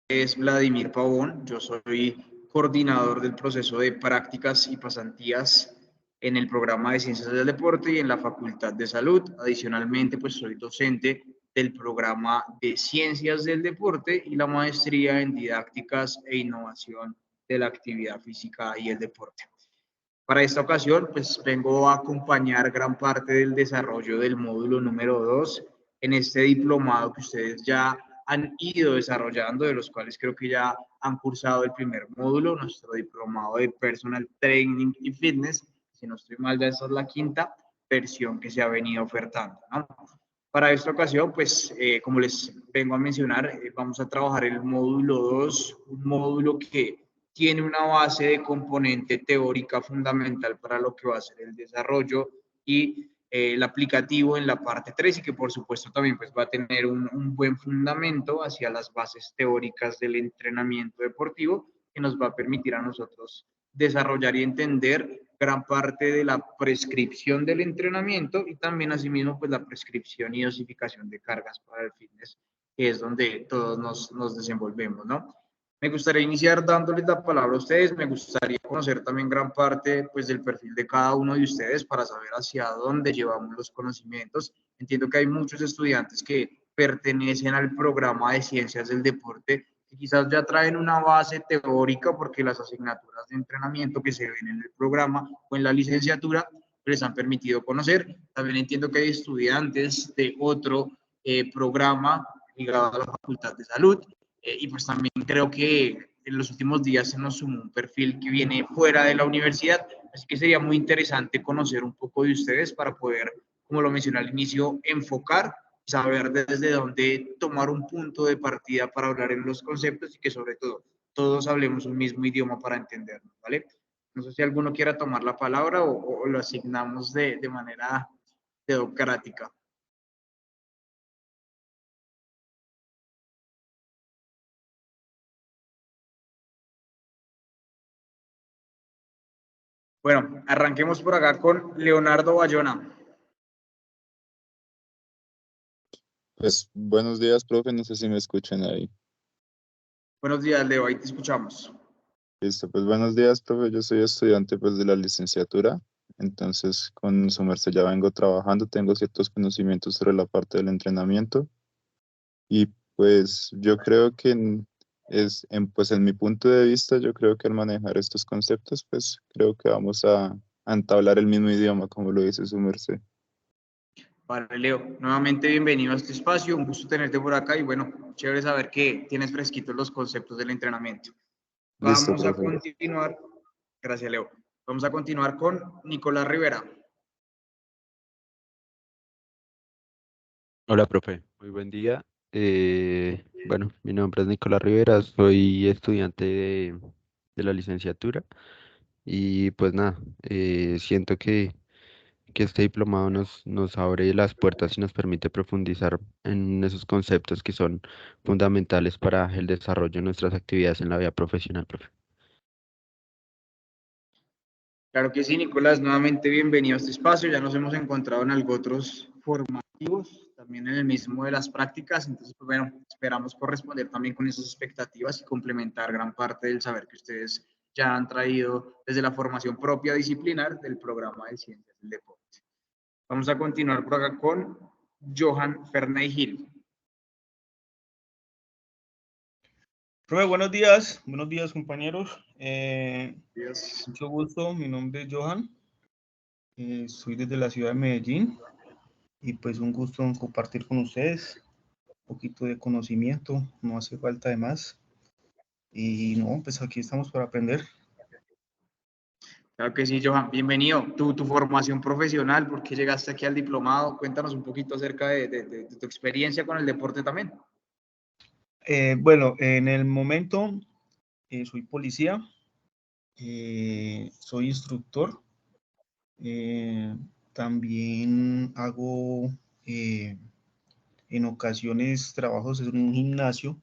es Vladimir Pavón, yo soy coordinador del proceso de prácticas y pasantías en el programa de Ciencias del Deporte y en la Facultad de Salud. Adicionalmente, pues soy docente del programa de Ciencias del Deporte y la maestría en Didácticas e Innovación de la Actividad Física y el Deporte. Para esta ocasión, pues vengo a acompañar gran parte del desarrollo del módulo número 2 en este diplomado que ustedes ya han ido desarrollando, de los cuales creo que ya han cursado el primer módulo, nuestro diplomado de Personal Training y Fitness. Si no estoy mal, ya esta es la quinta versión que se ha venido ofertando, ¿no? Para esta ocasión, pues, como les vengo a mencionar, vamos a trabajar el módulo 2, un módulo que tiene una base de componente teórica fundamental para lo que va a ser el desarrollo y el aplicativo en la parte 3 y que por supuesto también pues, va a tener un buen fundamento hacia las bases teóricas del entrenamiento deportivo que nos va a permitir a nosotros desarrollar y entender gran parte de la prescripción del entrenamiento y también asimismo pues la prescripción y dosificación de cargas para el fitness, que es donde todos nos desenvolvemos, ¿no? Me gustaría iniciar dándoles la palabra a ustedes, me gustaría conocer también gran parte pues, del perfil de cada uno de ustedes para saber hacia dónde llevamos los conocimientos. Entiendo que hay muchos estudiantes que pertenecen al programa de Ciencias del Deporte que quizás ya traen una base teórica porque las asignaturas de entrenamiento que se ven en el programa o en la licenciatura les han permitido conocer. También entiendo que hay estudiantes de otro programa ligado a la Facultad de Salud y pues también creo que en los últimos días se nos sumó un perfil que viene fuera de la universidad, así que sería muy interesante conocer un poco de ustedes para poder, como lo mencioné al inicio, enfocar, saber desde dónde tomar un punto de partida para hablar en los conceptos y que sobre todo todos hablemos un mismo idioma para entendernos, ¿vale? No sé si alguno quiera tomar la palabra o lo asignamos de manera teocrática. Bueno, arranquemos por acá con Leonardo Bayona. Pues buenos días, profe, no sé si me escuchan ahí. Buenos días, Leo, ahí te escuchamos. Listo, pues buenos días, profe, yo soy estudiante pues de la licenciatura, entonces con su merced ya vengo trabajando, tengo ciertos conocimientos sobre la parte del entrenamiento y pues yo creo que pues en mi punto de vista, yo creo que al manejar estos conceptos, pues creo que vamos a entablar el mismo idioma, como lo dice su merced. Vale, Leo, nuevamente bienvenido a este espacio, un gusto tenerte por acá y bueno, chévere saber que tienes fresquitos los conceptos del entrenamiento. Listo, Vamos a profe. continuar, gracias Leo, vamos a continuar con Nicolás Rivera. Hola, profe. Muy buen día. Bueno, mi nombre es Nicolás Rivera, soy estudiante de la licenciatura y pues nada, siento que este diplomado nos abre las puertas y nos permite profundizar en esos conceptos que son fundamentales para el desarrollo de nuestras actividades en la vida profesional, profe. Claro que sí, Nicolás, nuevamente bienvenido a este espacio, ya nos hemos encontrado en algo otros formativos, también en el mismo de las prácticas, entonces pues bueno, esperamos corresponder también con esas expectativas y complementar gran parte del saber que ustedes ya han traído desde la formación propia disciplinar del programa de Ciencias del Deporte. Vamos a continuar por acá con Johan Ferney Gil. Profe, buenos días compañeros. Mucho gusto, mi nombre es Johan, soy desde la ciudad de Medellín y pues un gusto en compartir con ustedes un poquito de conocimiento, no hace falta de más. Y no, pues aquí estamos para aprender. Claro que sí, Johan, bienvenido. Tu formación profesional, ¿por qué llegaste aquí al diplomado? Cuéntanos un poquito acerca de tu experiencia con el deporte también. Bueno, en el momento soy policía, soy instructor, también hago en ocasiones trabajos en un gimnasio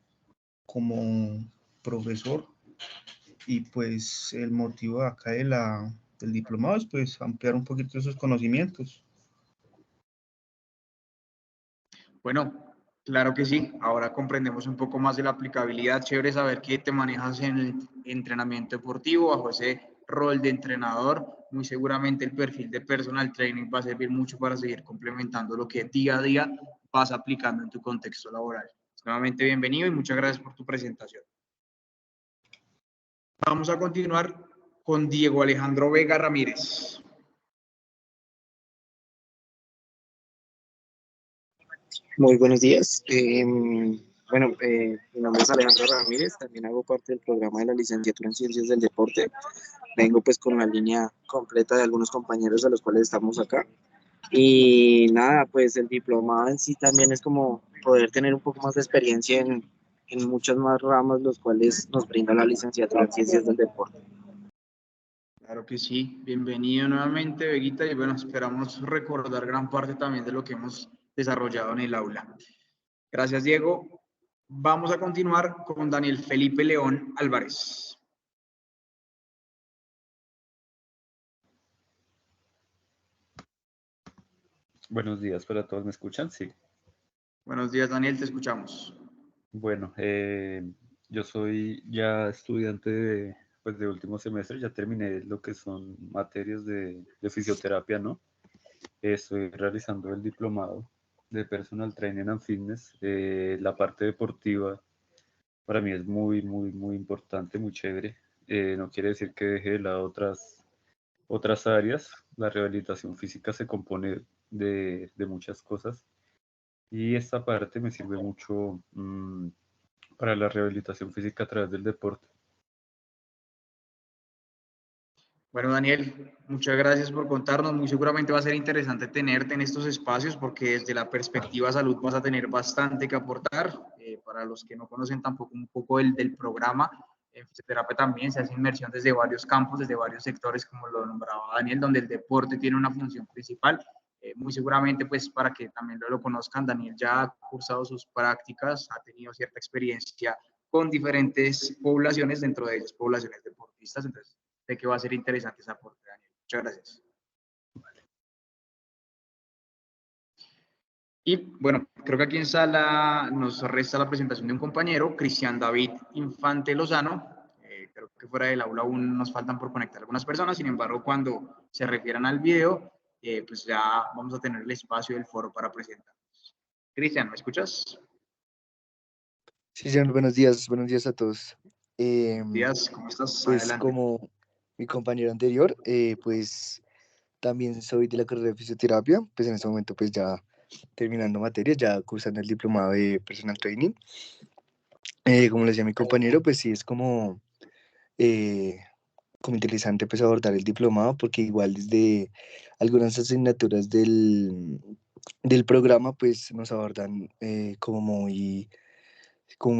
como profesor y pues el motivo acá del diplomado es pues ampliar un poquito esos conocimientos. Bueno, Claro que sí, ahora comprendemos un poco más de la aplicabilidad. Chévere saber que te manejas en el entrenamiento deportivo bajo ese rol de entrenador. Muy seguramente el perfil de personal training va a servir mucho para seguir complementando lo que día a día vas aplicando en tu contexto laboral. Nuevamente bienvenido y muchas gracias por tu presentación. Vamos a continuar con Diego Alejandro Vega Ramírez. Muy buenos días. Mi nombre es Alejandro Ramírez, también hago parte del programa de la licenciatura en Ciencias del Deporte. Vengo pues con la línea completa de algunos compañeros de los cuales estamos acá. Y nada, pues el diplomado en sí también es como poder tener un poco más de experiencia en muchas más ramas, los cuales nos brinda la licenciatura en Ciencias del Deporte. Claro que sí, bienvenido nuevamente, Veguita, y bueno, esperamos recordar gran parte también de lo que hemos desarrollado en el aula. Gracias, Diego. Vamos a continuar con Daniel Felipe León Álvarez. Buenos días para todos, ¿me escuchan? Sí. Buenos días, Daniel, te escuchamos. Bueno, yo soy ya estudiante de último semestre, ya terminé lo que son materias de fisioterapia, ¿no? Estoy realizando el diplomado de Personal Training and Fitness. La parte deportiva para mí es muy, muy, muy importante, muy chévere. No quiere decir que deje de lado otras áreas. La rehabilitación física se compone de muchas cosas. Y esta parte me sirve mucho para la rehabilitación física a través del deporte. Bueno, Daniel, muchas gracias por contarnos. Muy seguramente va a ser interesante tenerte en estos espacios porque desde la perspectiva salud vas a tener bastante que aportar. Para los que no conocen tampoco un poco del programa, en fisioterapia también se hace inmersión desde varios campos, desde varios sectores, como lo nombraba Daniel, donde el deporte tiene una función principal. Muy seguramente, pues para que también lo conozcan, Daniel ya ha cursado sus prácticas, ha tenido cierta experiencia con diferentes poblaciones, dentro de ellas poblaciones deportistas. Entonces, sé que va a ser interesante ese aporte, Daniel. Muchas gracias. Y bueno, creo que aquí en sala nos resta la presentación de un compañero, Cristian David Infante Lozano. Creo que fuera del aula aún nos faltan por conectar algunas personas, sin embargo, cuando se refieran al video, pues ya vamos a tener el espacio del foro para presentarnos. Cristian, ¿me escuchas? Sí, señor, buenos días a todos. Buenos días, ¿cómo estás? Pues Adelante. como mi compañero anterior, pues también soy de la carrera de fisioterapia, pues en este momento pues ya terminando materias, ya cursando el diplomado de personal training. Como le decía mi compañero, pues sí es como interesante pues abordar el diplomado, porque igual desde algunas asignaturas del programa pues nos abordan como muy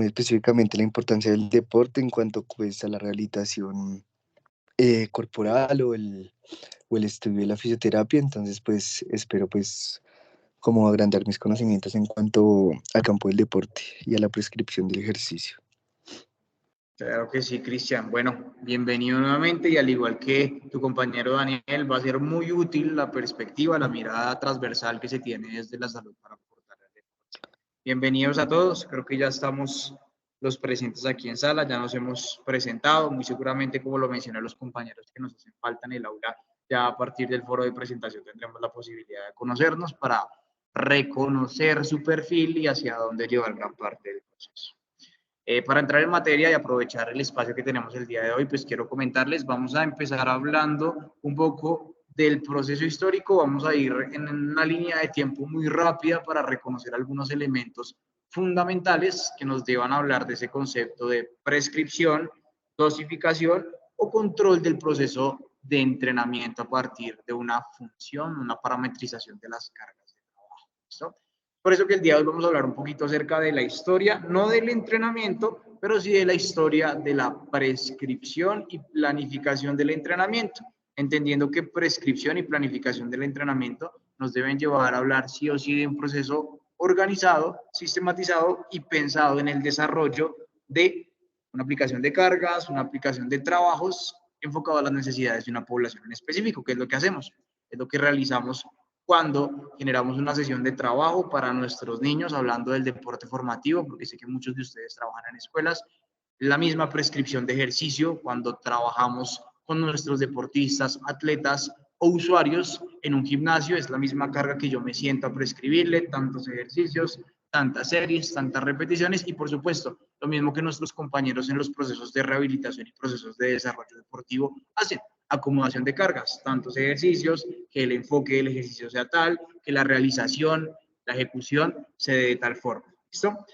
específicamente la importancia del deporte en cuanto pues a la rehabilitación corporal o el estudio de la fisioterapia. Entonces pues espero pues como agrandar mis conocimientos en cuanto al campo del deporte y a la prescripción del ejercicio. Claro que sí, Cristian. Bueno, bienvenido nuevamente y al igual que tu compañero Daniel, va a ser muy útil la perspectiva, la mirada transversal que se tiene desde la salud para aportar al deporte. Bienvenidos a todos, creo que ya estamos los presentes aquí en sala, ya nos hemos presentado, muy seguramente como lo mencioné los compañeros que nos hacen falta en el aula, ya a partir del foro de presentación tendremos la posibilidad de conocernos para reconocer su perfil y hacia dónde llevar gran parte del proceso. Para entrar en materia y aprovechar el espacio que tenemos el día de hoy, pues quiero comentarles, vamos a empezar hablando un poco del proceso histórico, vamos a ir en una línea de tiempo muy rápida para reconocer algunos elementos fundamentales que nos llevan a hablar de ese concepto de prescripción, dosificación o control del proceso de entrenamiento a partir de una función, una parametrización de las cargas de trabajo. ¿Listo? Por eso que el día de hoy vamos a hablar un poquito acerca de la historia, no del entrenamiento, pero sí de la historia de la prescripción y planificación del entrenamiento, entendiendo que prescripción y planificación del entrenamiento nos deben llevar a hablar sí o sí de un proceso organizado, sistematizado y pensado en el desarrollo de una aplicación de cargas, una aplicación de trabajos enfocado a las necesidades de una población en específico, que es lo que hacemos, es lo que realizamos cuando generamos una sesión de trabajo para nuestros niños, hablando del deporte formativo, porque sé que muchos de ustedes trabajan en escuelas, la misma prescripción de ejercicio cuando trabajamos con nuestros deportistas, atletas o usuarios en un gimnasio, es la misma carga que yo me siento a prescribirle, tantos ejercicios, tantas series, tantas repeticiones y por supuesto, lo mismo que nuestros compañeros en los procesos de rehabilitación y procesos de desarrollo deportivo hacen. Acomodación de cargas, tantos ejercicios, que el enfoque del ejercicio sea tal, que la realización, la ejecución se dé de tal forma. ¿Listo?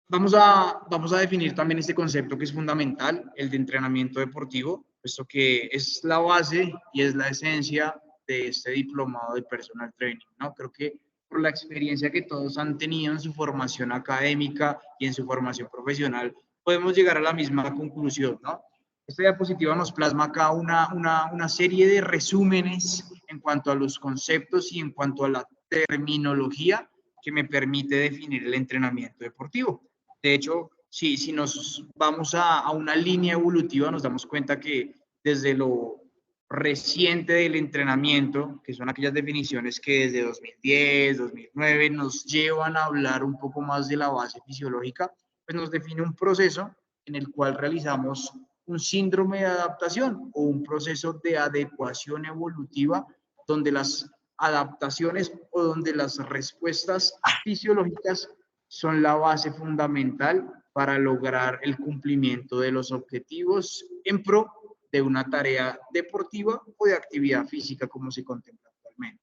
Vamos a definir también este concepto que es fundamental, el de entrenamiento deportivo, puesto que es la base y es la esencia de este diplomado de personal training, ¿no? Creo que por la experiencia que todos han tenido en su formación académica y en su formación profesional, podemos llegar a la misma conclusión, ¿no? Esta diapositiva nos plasma acá una serie de resúmenes en cuanto a los conceptos y en cuanto a la terminología que me permite definir el entrenamiento deportivo. De hecho, si nos vamos a una línea evolutiva, nos damos cuenta que desde lo reciente del entrenamiento, que son aquellas definiciones que desde 2010, 2009 nos llevan a hablar un poco más de la base fisiológica, pues nos define un proceso en el cual realizamos un síndrome de adaptación o un proceso de adecuación evolutiva donde las adaptaciones o donde las respuestas fisiológicas son la base fundamental para lograr el cumplimiento de los objetivos en pro de una tarea deportiva o de actividad física como se contempla actualmente.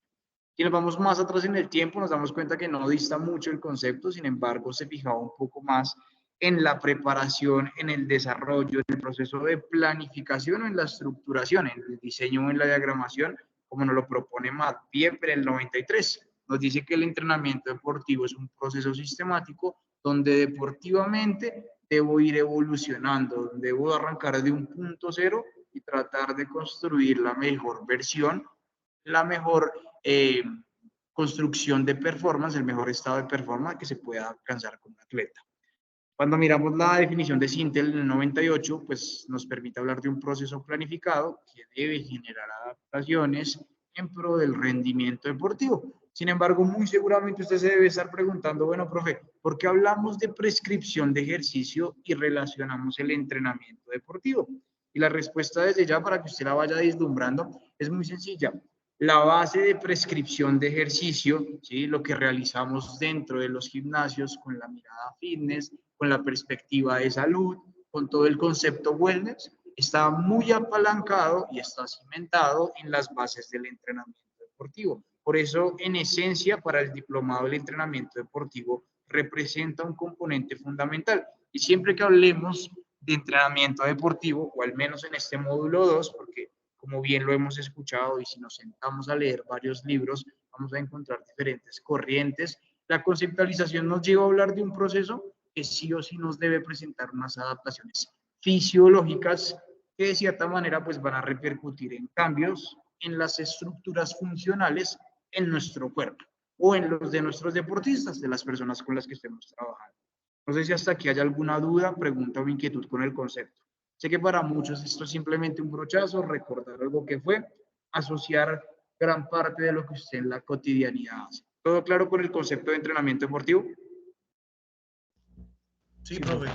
Si nos vamos más atrás en el tiempo, nos damos cuenta que no dista mucho el concepto, sin embargo, se fijaba un poco más en la preparación, en el desarrollo, en el proceso de planificación o en la estructuración, en el diseño o en la diagramación, como nos lo propone Matt Pieper en el 93. Nos dice que el entrenamiento deportivo es un proceso sistemático donde deportivamente debo ir evolucionando, debo arrancar de un punto cero y tratar de construir la mejor versión, la mejor construcción de performance, el mejor estado de performance que se pueda alcanzar con un atleta. Cuando miramos la definición de Sintel en el 98, pues nos permite hablar de un proceso planificado que debe generar adaptaciones en pro del rendimiento deportivo. Sin embargo, muy seguramente usted se debe estar preguntando, bueno, profe, ¿por qué hablamos de prescripción de ejercicio y relacionamos el entrenamiento deportivo? Y la respuesta desde ya, para que usted la vaya deslumbrando, es muy sencilla. La base de prescripción de ejercicio, ¿sí? Lo que realizamos dentro de los gimnasios con la mirada fitness, con la perspectiva de salud, con todo el concepto wellness, está muy apalancado y está cimentado en las bases del entrenamiento deportivo. Por eso, en esencia, para el diplomado del entrenamiento deportivo representa un componente fundamental. Y siempre que hablemos de entrenamiento deportivo, o al menos en este módulo 2, porque como bien lo hemos escuchado y si nos sentamos a leer varios libros, vamos a encontrar diferentes corrientes. La conceptualización nos lleva a hablar de un proceso que sí o sí nos debe presentar unas adaptaciones fisiológicas que de cierta manera pues van a repercutir en cambios en las estructuras funcionales en nuestro cuerpo o en los de nuestros deportistas, de las personas con las que estemos trabajando. No sé si hasta aquí hay alguna duda, pregunta o inquietud con el concepto. Sé que para muchos esto es simplemente un brochazo, recordar algo que fue, asociar gran parte de lo que usted en la cotidianidad hace. ¿Todo claro con el concepto de entrenamiento deportivo? Sí, profe.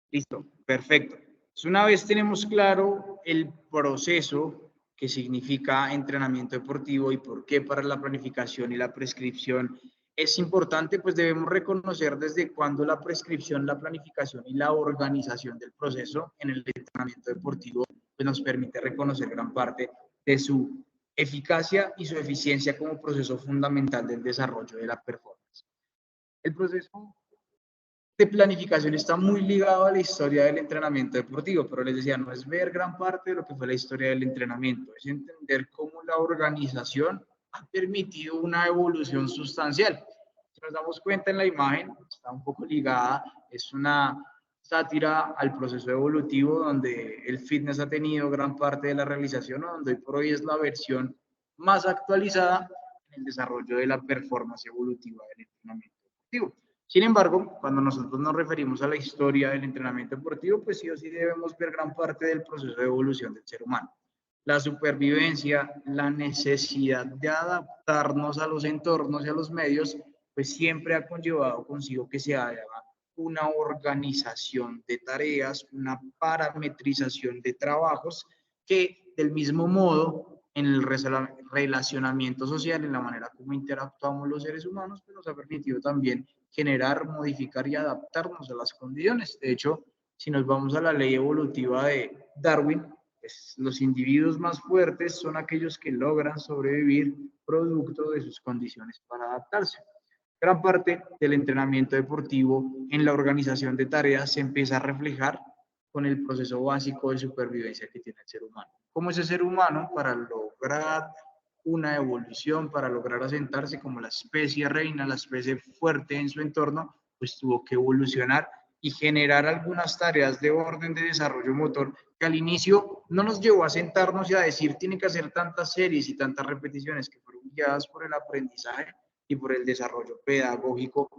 Listo, perfecto. Entonces, una vez tenemos claro el proceso que significa entrenamiento deportivo y por qué para la planificación y la prescripción es importante, pues debemos reconocer desde cuándo la prescripción, la planificación y la organización del proceso en el entrenamiento deportivo pues nos permite reconocer gran parte de su eficacia y su eficiencia como proceso fundamental del desarrollo de la performance. El proceso de planificación está muy ligado a la historia del entrenamiento deportivo, pero les decía, no es ver gran parte de lo que fue la historia del entrenamiento, es entender cómo la organización ha permitido una evolución sustancial. Si nos damos cuenta en la imagen, está un poco ligada, es una sátira al proceso evolutivo donde el fitness ha tenido gran parte de la realización, donde hoy por hoy es la versión más actualizada en el desarrollo de la performance evolutiva del entrenamiento deportivo. Sin embargo, cuando nosotros nos referimos a la historia del entrenamiento deportivo, pues sí o sí debemos ver gran parte del proceso de evolución del ser humano. la supervivencia, la necesidad de adaptarnos a los entornos y a los medios, pues siempre ha conllevado consigo que se haga una organización de tareas, una parametrización de trabajos que del mismo modo en el relacionamiento social, en la manera como interactuamos los seres humanos, pues nos ha permitido también generar, modificar y adaptarnos a las condiciones. De hecho, si nos vamos a la ley evolutiva de Darwin, pues los individuos más fuertes son aquellos que logran sobrevivir producto de sus condiciones para adaptarse. Gran parte del entrenamiento deportivo en la organización de tareas se empieza a reflejar con el proceso básico de supervivencia que tiene el ser humano. ¿Cómo ese ser humano, para lograr una evolución, para lograr asentarse como la especie reina, la especie fuerte en su entorno, pues tuvo que evolucionar y generar algunas tareas de orden de desarrollo motor que al inicio no nos llevó a sentarnos y a decir tiene que hacer tantas series y tantas repeticiones, que fueron guiadas por el aprendizaje y por el desarrollo pedagógico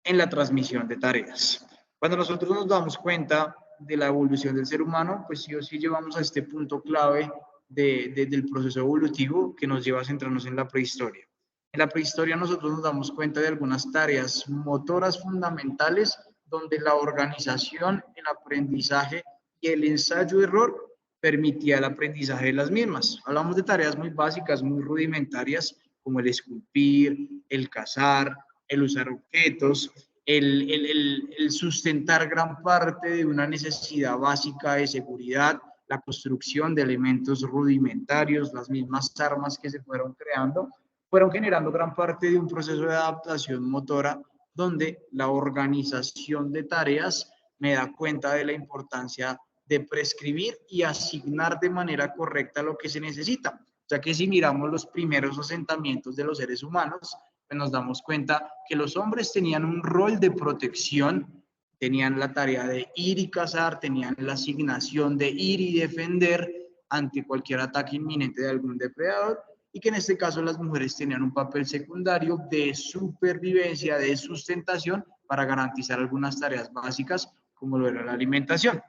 en la transmisión de tareas. Cuando nosotros nos damos cuenta de la evolución del ser humano, pues sí o sí llevamos a este punto clave del proceso evolutivo que nos lleva a centrarnos en la prehistoria. En la prehistoria nosotros nos damos cuenta de algunas tareas motoras fundamentales donde la organización, el aprendizaje y el ensayo-error permitía el aprendizaje de las mismas. Hablamos de tareas muy básicas, muy rudimentarias, como el esculpir, el cazar, el usar objetos, el sustentar gran parte de una necesidad básica de seguridad, la construcción de elementos rudimentarios, las mismas armas que se fueron creando, fueron generando gran parte de un proceso de adaptación motora donde la organización de tareas me da cuenta de la importancia de prescribir y asignar de manera correcta lo que se necesita. Ya que si miramos los primeros asentamientos de los seres humanos, pues nos damos cuenta que los hombres tenían un rol de protección, tenían la tarea de ir y cazar, tenían la asignación de ir y defender ante cualquier ataque inminente de algún depredador, y que en este caso las mujeres tenían un papel secundario de supervivencia, de sustentación, para garantizar algunas tareas básicas como lo era la alimentación.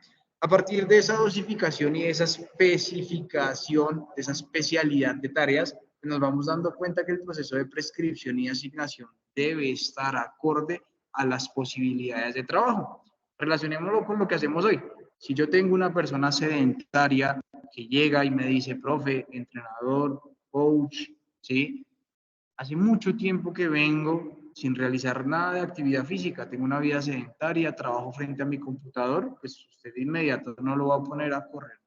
A partir de esa dosificación y de esa especificación, de esa especialidad de tareas, nos vamos dando cuenta que el proceso de prescripción y asignación debe estar acorde a las posibilidades de trabajo. Relacionémoslo con lo que hacemos hoy. Si yo tengo una persona sedentaria que llega y me dice, profe, entrenador, coach, ¿sí? Hace mucho tiempo que vengo sin realizar nada de actividad física, tengo una vida sedentaria, trabajo frente a mi computador, pues usted de inmediato no lo va a poner a correr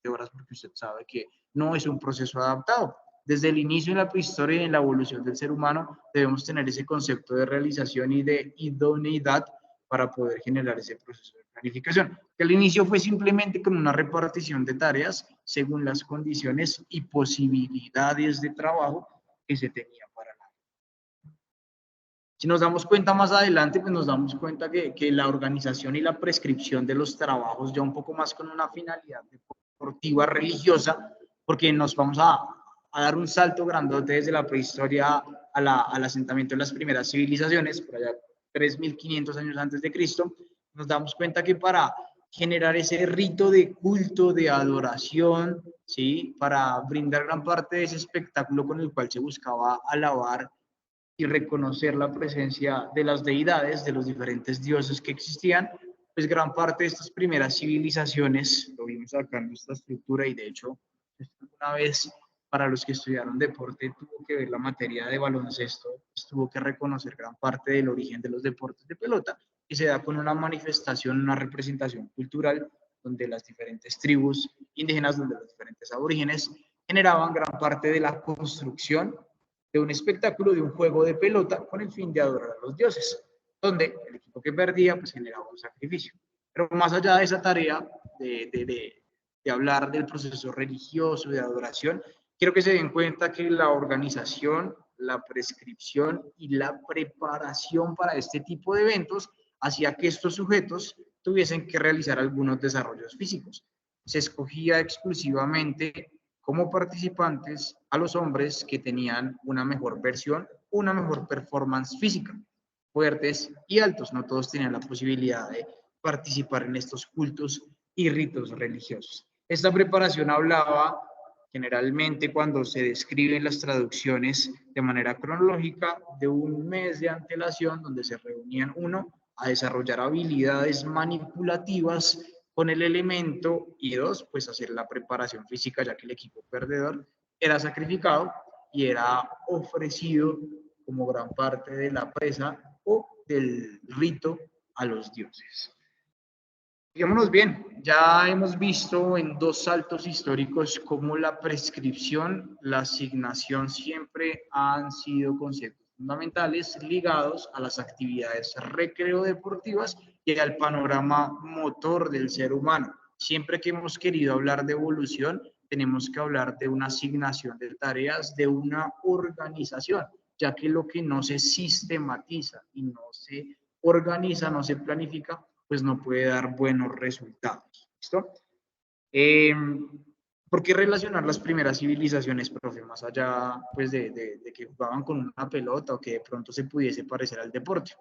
10 horas porque usted sabe que no es un proceso adaptado. Desde el inicio de la prehistoria y en la evolución del ser humano debemos tener ese concepto de realización y de idoneidad para poder generar ese proceso de planificación. Que al inicio fue simplemente con una repartición de tareas según las condiciones y posibilidades de trabajo que se tenía para la. Si nos damos cuenta más adelante, pues nos damos cuenta que la organización y la prescripción de los trabajos ya un poco más con una finalidad deportiva, religiosa, porque nos vamos a dar un salto grandote desde la prehistoria al asentamiento de las primeras civilizaciones, por allá 3.500 años antes de Cristo, nos damos cuenta que para generar ese rito de culto, de adoración, ¿sí? Para brindar gran parte de ese espectáculo con el cual se buscaba alabar y reconocer la presencia de las deidades, de los diferentes dioses que existían, pues gran parte de estas primeras civilizaciones, lo vimos acá en nuestra estructura, y de hecho, una vez para los que estudiaron deporte tuvo que ver la materia de baloncesto, pues tuvo que reconocer gran parte del origen de los deportes de pelota, y se da con una manifestación, una representación cultural, donde las diferentes tribus indígenas, donde los diferentes aborígenes generaban gran parte de la construcción de un espectáculo, de un juego de pelota, con el fin de adorar a los dioses, donde el equipo que perdía pues generaba un sacrificio. Pero más allá de esa tarea de hablar del proceso religioso, de adoración, quiero que se den cuenta que la organización, la prescripción y la preparación para este tipo de eventos hacía que estos sujetos tuviesen que realizar algunos desarrollos físicos. Se escogía exclusivamente como participantes a los hombres que tenían una mejor versión, una mejor performance física, fuertes y altos. No todos tenían la posibilidad de participar en estos cultos y ritos religiosos. Esta preparación hablaba generalmente cuando se describen las traducciones de manera cronológica de un mes de antelación donde se reunían uno a desarrollar habilidades manipulativas con el elemento y dos, pues hacer la preparación física ya que el equipo perdedor era sacrificado y era ofrecido como gran parte de la presa o del rito a los dioses. Fijémonos bien, ya hemos visto en dos saltos históricos cómo la prescripción, la asignación siempre han sido conceptos fundamentales ligados a las actividades recreo-deportivas y al panorama motor del ser humano. Siempre que hemos querido hablar de evolución, tenemos que hablar de una asignación de tareas, de una organización, ya que lo que no se sistematiza y no se organiza, no se planifica, pues no puede dar buenos resultados. ¿Listo? ¿Por qué relacionar las primeras civilizaciones, profe? Más allá pues, de que jugaban con una pelota o que de pronto se pudiese parecer al deporte.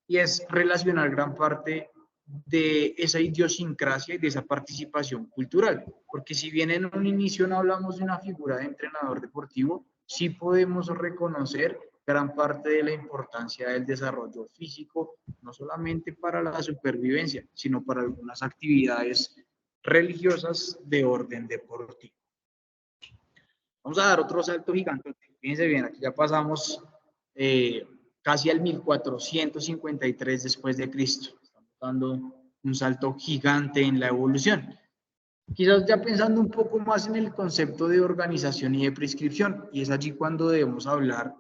Y es relacionar gran parte de esa idiosincrasia y de esa participación cultural. Porque si bien en un inicio no hablamos de una figura de entrenador deportivo, sí podemos reconocer gran parte de la importancia del desarrollo físico, no solamente para la supervivencia, sino para algunas actividades religiosas de orden deportivo. Vamos a dar otro salto gigante. Fíjense bien, aquí ya pasamos casi al 1453 después de Cristo. Estamos dando un salto gigante en la evolución. Quizás ya pensando un poco más en el concepto de organización y de prescripción, y es allí cuando debemos hablar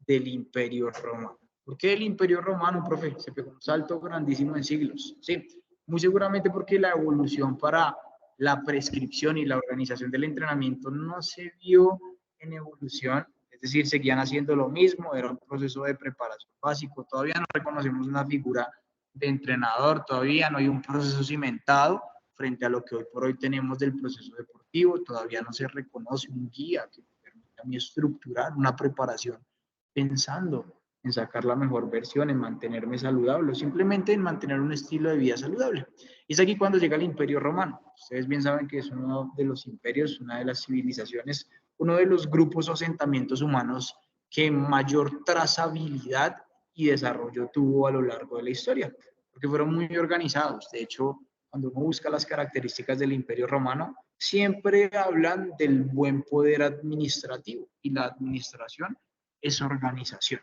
del Imperio Romano. ¿Por qué el Imperio Romano, profe? Se pegó un salto grandísimo en siglos. Sí, muy seguramente porque la evolución para la prescripción y la organización del entrenamiento no se vio en evolución, es decir, seguían haciendo lo mismo, era un proceso de preparación básico, todavía no reconocemos una figura de entrenador, todavía no hay un proceso cimentado frente a lo que hoy por hoy tenemos del proceso deportivo, todavía no se reconoce un guía que permita a mí estructurar una preparación pensando en sacar la mejor versión, en mantenerme saludable, o simplemente en mantener un estilo de vida saludable. Y es aquí cuando llega el Imperio Romano. Ustedes bien saben que es uno de los imperios, una de las civilizaciones, uno de los grupos o asentamientos humanos que mayor trazabilidad y desarrollo tuvo a lo largo de la historia, porque fueron muy organizados. De hecho, cuando uno busca las características del Imperio Romano, siempre hablan del buen poder administrativo, y la administración es organización.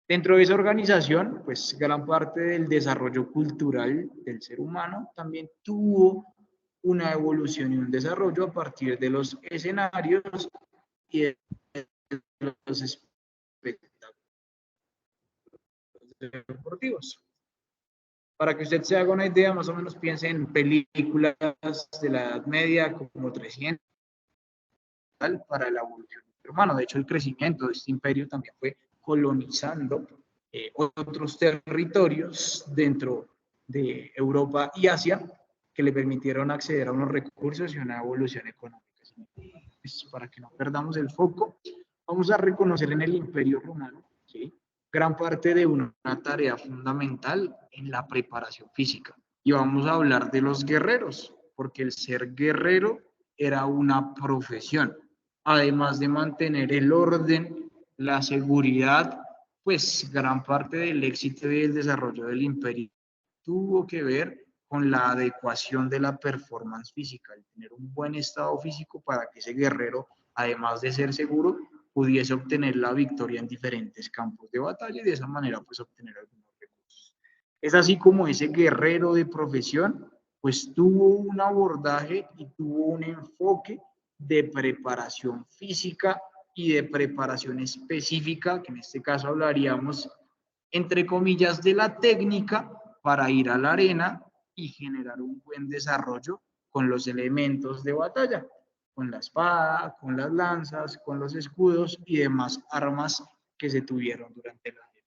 Dentro de esa organización, pues gran parte del desarrollo cultural del ser humano también tuvo una evolución y un desarrollo a partir de los escenarios y de los espectáculos deportivos. Para que usted se haga una idea, más o menos piense en películas de la Edad Media como 300 para la evolución del ser humano. De hecho, el crecimiento de este imperio también fue colonizando otros territorios dentro de Europa y Asia que le permitieron acceder a unos recursos y una evolución económica. Pues, para que no perdamos el foco, vamos a reconocer en el Imperio Romano, ¿sí?, gran parte de una tarea fundamental en la preparación física. Y vamos a hablar de los guerreros, porque el ser guerrero era una profesión. Además de mantener el orden, la seguridad, pues gran parte del éxito y el desarrollo del imperio tuvo que ver con la adecuación de la performance física, el tener un buen estado físico para que ese guerrero, además de ser seguro, pudiese obtener la victoria en diferentes campos de batalla y de esa manera pues obtener algunos recursos. Es así como ese guerrero de profesión pues tuvo un abordaje y tuvo un enfoque de preparación física y de preparación específica, que en este caso hablaríamos entre comillas de la técnica para ir a la arena y generar un buen desarrollo con los elementos de batalla, con la espada, con las lanzas, con los escudos y demás armas que se tuvieron durante la guerra.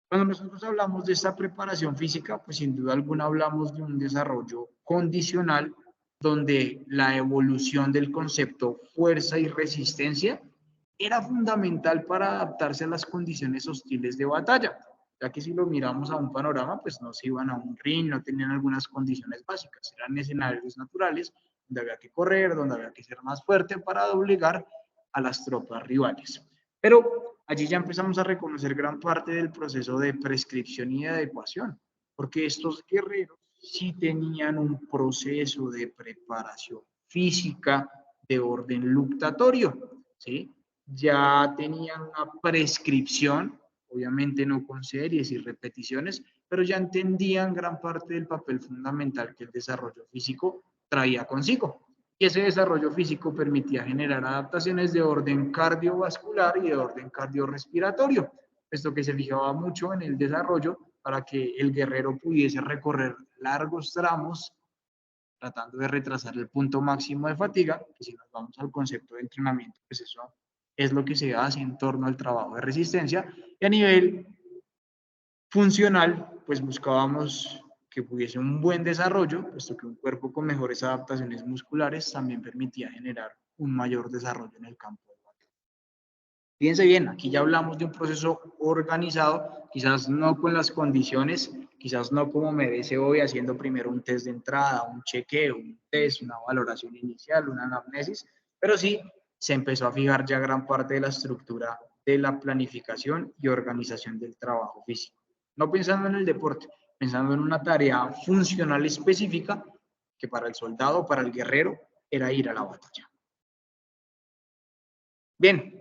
Cuando nosotros hablamos de esta preparación física, pues sin duda alguna hablamos de un desarrollo condicional donde la evolución del concepto fuerza y resistencia era fundamental para adaptarse a las condiciones hostiles de batalla, ya que si lo miramos a un panorama, pues no se iban a un ring, no tenían algunas condiciones básicas, eran escenarios naturales donde había que correr, donde había que ser más fuerte para doblegar a las tropas rivales. Pero allí ya empezamos a reconocer gran parte del proceso de prescripción y de adecuación, porque estos guerreros sí tenían un proceso de preparación física de orden luctatorio, ¿sí? Ya tenían una prescripción, obviamente no con series y repeticiones, pero ya entendían gran parte del papel fundamental que el desarrollo físico traía consigo. Y ese desarrollo físico permitía generar adaptaciones de orden cardiovascular y de orden cardiorrespiratorio, esto que se fijaba mucho en el desarrollo para que el guerrero pudiese recorrer largos tramos tratando de retrasar el punto máximo de fatiga, que si nos vamos al concepto de entrenamiento, pues eso es lo que se hace en torno al trabajo de resistencia. Y a nivel funcional, pues buscábamos que pudiese un buen desarrollo, puesto que un cuerpo con mejores adaptaciones musculares también permitía generar un mayor desarrollo en el campo de batalla. Fíjense bien, aquí ya hablamos de un proceso organizado, quizás no con las condiciones, quizás no como merece hoy, haciendo primero un test de entrada, un chequeo, un test, una valoración inicial, una anamnesis, pero sí se empezó a fijar ya gran parte de la estructura de la planificación y organización del trabajo físico. No pensando en el deporte, pensando en una tarea funcional específica que para el soldado, para el guerrero, era ir a la batalla. Bien,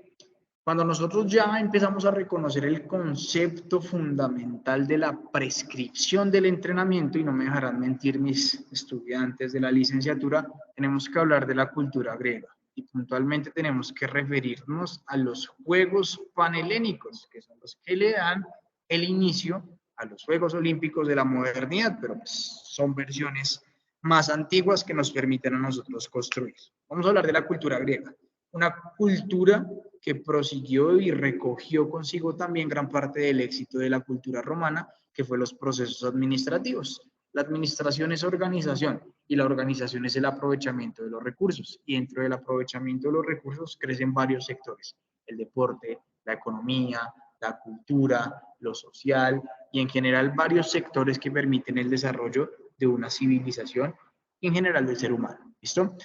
cuando nosotros ya empezamos a reconocer el concepto fundamental de la prescripción del entrenamiento, y no me dejarán mentir mis estudiantes de la licenciatura, tenemos que hablar de la cultura griega. Y puntualmente tenemos que referirnos a los Juegos Panhelénicos, que son los que le dan el inicio a los Juegos Olímpicos de la modernidad, pero pues son versiones más antiguas que nos permiten a nosotros construir. Vamos a hablar de la cultura griega, una cultura que prosiguió y recogió consigo también gran parte del éxito de la cultura romana, que fue los procesos administrativos. La administración es organización y la organización es el aprovechamiento de los recursos. Y dentro del aprovechamiento de los recursos crecen varios sectores: el deporte, la economía, la cultura, lo social y en general varios sectores que permiten el desarrollo de una civilización y en general del ser humano. ¿Listo?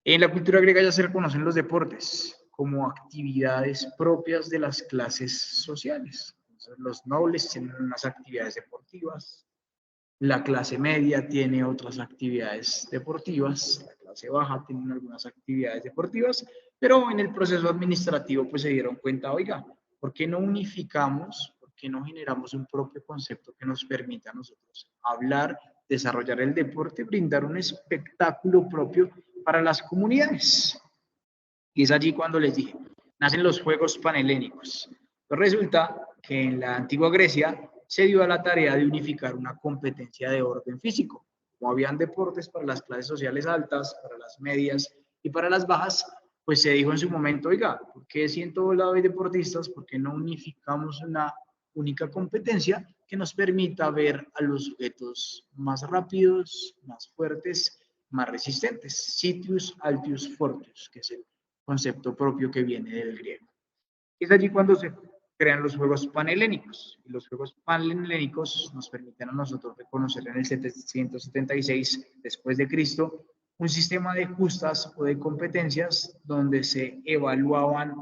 En la cultura griega ya se reconocen los deportes como actividades propias de las clases sociales. Entonces, los nobles tienen unas actividades deportivas, la clase media tiene otras actividades deportivas, la clase baja tiene algunas actividades deportivas, pero en el proceso administrativo pues se dieron cuenta, oiga, ¿por qué no unificamos, por qué no generamos un propio concepto que nos permita a nosotros hablar, desarrollar el deporte, brindar un espectáculo propio para las comunidades? Y es allí cuando les dije, nacen los Juegos Panhelénicos. Pues resulta que en la antigua Grecia se dio a la tarea de unificar una competencia de orden físico. Como habían deportes para las clases sociales altas, para las medias y para las bajas, pues se dijo en su momento, oiga, ¿por qué si en todo lado hay deportistas? ¿Por qué no unificamos una única competencia que nos permita ver a los sujetos más rápidos, más fuertes, más resistentes? Citius, Altius, Fortius, que es el concepto propio que viene del griego. Es allí cuando se crean los Juegos Panhelénicos. Y los Juegos Panhelénicos nos permiten a nosotros reconocer en el 776 después de Cristo un sistema de justas o de competencias donde se evaluaban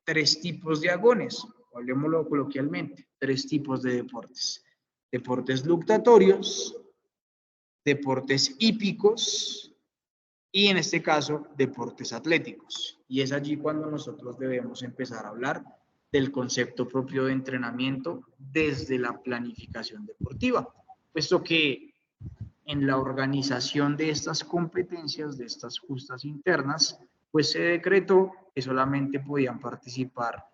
3 tipos de agones, hablemoslo coloquialmente, 3 tipos de deportes: deportes luctatorios, deportes hípicos y en este caso deportes atléticos. Y es allí cuando nosotros debemos empezar a hablar del concepto propio de entrenamiento desde la planificación deportiva, puesto que en la organización de estas competencias, de estas justas internas, pues se decretó que solamente podían participar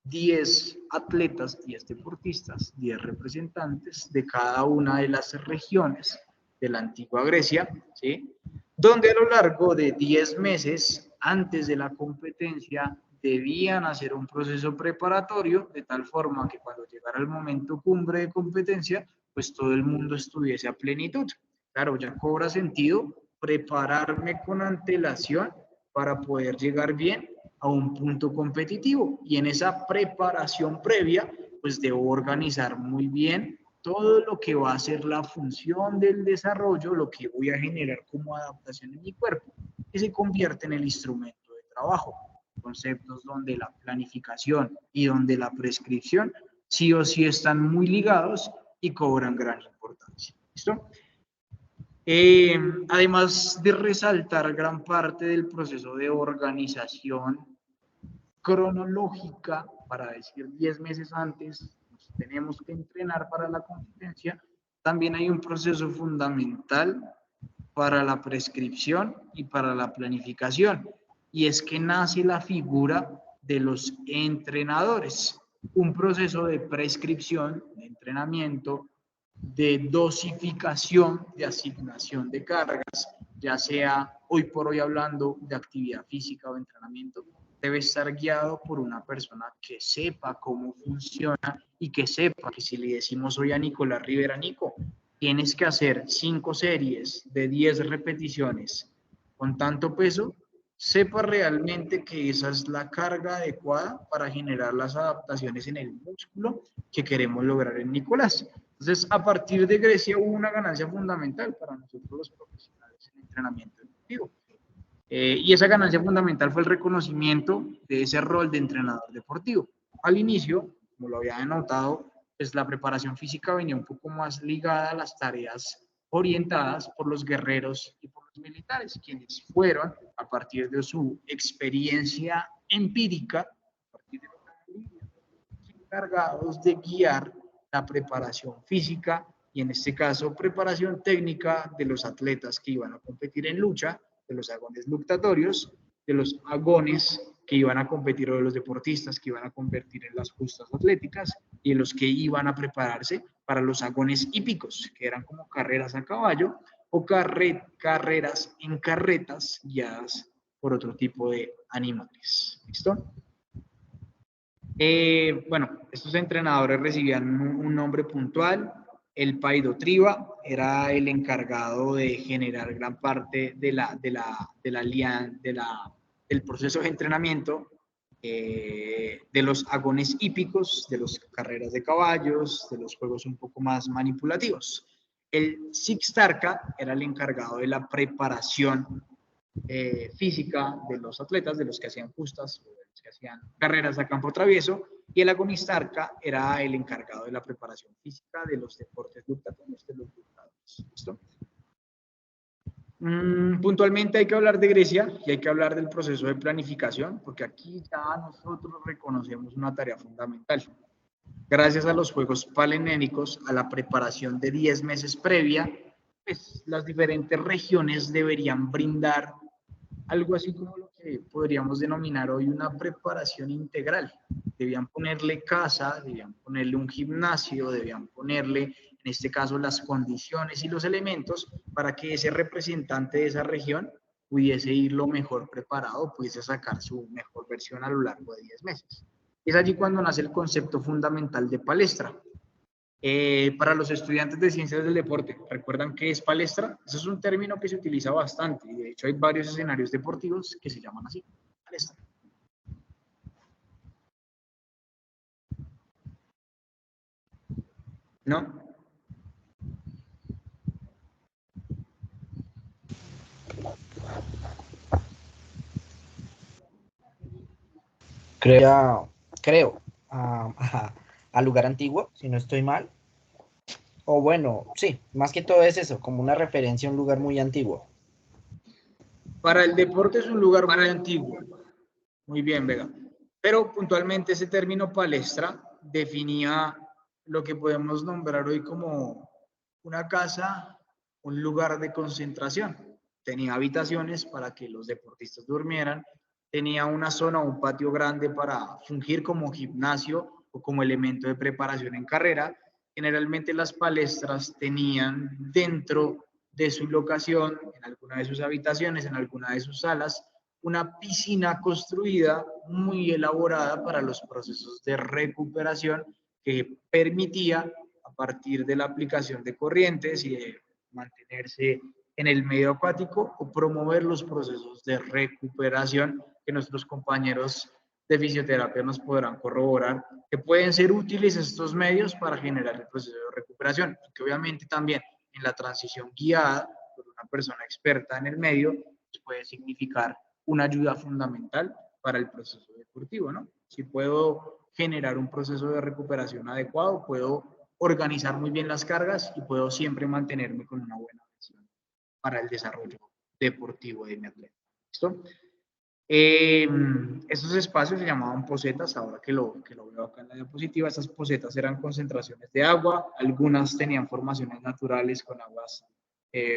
10 atletas, 10 deportistas, 10 representantes de cada una de las regiones de la antigua Grecia, ¿sí? Donde a lo largo de 10 meses antes de la competencia debían hacer un proceso preparatorio de tal forma que cuando llegara el momento cumbre de competencia, pues todo el mundo estuviese a plenitud. Claro, ya cobra sentido prepararme con antelación para poder llegar bien a un punto competitivo. Y en esa preparación previa, pues debo organizar muy bien todo lo que va a ser la función del desarrollo, lo que voy a generar como adaptación en mi cuerpo, que se convierte en el instrumento de trabajo. Conceptos donde la planificación y donde la prescripción sí o sí están muy ligados y cobran gran importancia. ¿Listo? Además de resaltar gran parte del proceso de organización cronológica, para decir 10 meses antes, nos tenemos que entrenar para la competencia, también hay un proceso fundamental para la prescripción y para la planificación, y es que nace la figura de los entrenadores, un proceso de prescripción, de entrenamiento, de dosificación, de asignación de cargas, ya sea hoy por hoy hablando de actividad física o entrenamiento, debe estar guiado por una persona que sepa cómo funciona y que sepa que si le decimos hoy a Nicolás Rivera, Nico, tienes que hacer 5 series de 10 repeticiones con tanto peso, sepa realmente que esa es la carga adecuada para generar las adaptaciones en el músculo que queremos lograr en Nicolás. Entonces, a partir de Grecia hubo una ganancia fundamental para nosotros los profesionales en entrenamiento deportivo. Y esa ganancia fundamental fue el reconocimiento de ese rol de entrenador deportivo. Al inicio, como lo había denotado, pues la preparación física venía un poco más ligada a las tareas orientadas por los guerreros y por los militares, quienes fueron, a partir de su experiencia empírica, a partir de los encargados de guiar la preparación física y en este caso preparación técnica de los atletas que iban a competir en lucha, de los agones luctatorios, de los agones que iban a competir o de los deportistas que iban a competir en las justas atléticas y en los que iban a prepararse para los agones hípicos, que eran como carreras a caballo o carreras en carretas guiadas por otro tipo de animales. ¿Listo? Bueno, estos entrenadores recibían un nombre puntual. El Paidotriba era el encargado de generar gran parte del proceso de entrenamiento, de los agones hípicos, de las carreras de caballos, de los juegos un poco más manipulativos. El Sixtarca era el encargado de la preparación física de los atletas, de los que hacían justas, de los que hacían carreras a campo travieso, y el agonistarca era el encargado de la preparación física de los deportes luctatorios, de los luctadores. ¿Listo? Puntualmente hay que hablar de Grecia y hay que hablar del proceso de planificación, porque aquí ya nosotros reconocemos una tarea fundamental. Gracias a los Juegos Panhelénicos, a la preparación de 10 meses previa, pues las diferentes regiones deberían brindar algo así como lo que podríamos denominar hoy una preparación integral. Debían ponerle casa, debían ponerle un gimnasio, debían ponerle, en este caso, las condiciones y los elementos para que ese representante de esa región pudiese ir lo mejor preparado, pudiese sacar su mejor versión a lo largo de 10 meses. Es allí cuando nace el concepto fundamental de palestra. Para los estudiantes de ciencias del deporte, ¿recuerdan qué es palestra? Ese es un término que se utiliza bastante y de hecho hay varios escenarios deportivos que se llaman así, palestra. ¿No? Creo, al lugar antiguo, si no estoy mal. O bueno, sí, más que todo es eso, como una referencia a un lugar muy antiguo. Para el deporte es un lugar muy antiguo. Muy bien, Vega. Pero puntualmente ese término palestra definía lo que podemos nombrar hoy como una casa, un lugar de concentración. Tenía habitaciones para que los deportistas durmieran, tenía una zona o un patio grande para fungir como gimnasio o como elemento de preparación en carrera. Generalmente las palestras tenían dentro de su locación, en alguna de sus habitaciones, en alguna de sus salas, una piscina construida muy elaborada para los procesos de recuperación que permitía, a partir de la aplicación de corrientes y de mantenerse en el medio acuático, o promover los procesos de recuperación que nuestros compañeros de fisioterapia nos podrán corroborar que pueden ser útiles estos medios para generar el proceso de recuperación, que obviamente también en la transición guiada por una persona experta en el medio pues puede significar una ayuda fundamental para el proceso deportivo, ¿no? Si puedo generar un proceso de recuperación adecuado, puedo organizar muy bien las cargas y puedo siempre mantenerme con una buena visión para el desarrollo deportivo de mi atleta. ¿Listo? Estos espacios se llamaban posetas, ahora que lo veo acá en la diapositiva, estas posetas eran concentraciones de agua, algunas tenían formaciones naturales con aguas